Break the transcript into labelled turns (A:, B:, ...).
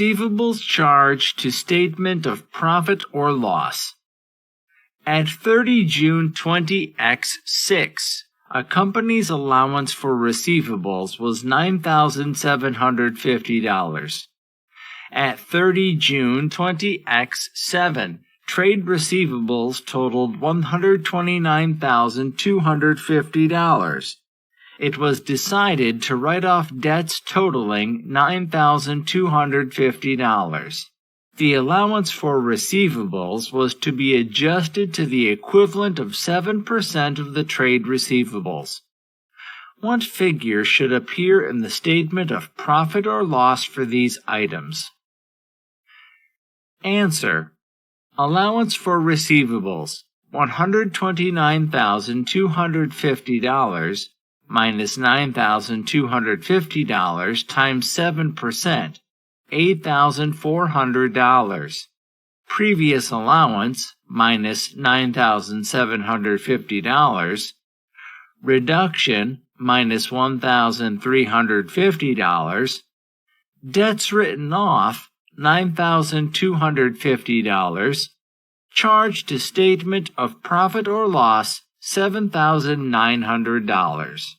A: Receivables charged to statement of profit or loss. At 30 June 20X6, a company's allowance for receivables was $9,750. At 30 June 20X7, trade receivables totaled $129,250. It was decided to write off debts totaling $9,250. The allowance for receivables was to be adjusted to the equivalent of 7% of the trade receivables. What figure should appear in the statement of profit or loss for these items? Answer: allowance for receivables, $129,250 minus $9,250 times 7%, $8,400. Previous allowance minus $9,750. Reduction minus $1,350. Debts written off $9,250. Charge to statement of profit or loss $7,900.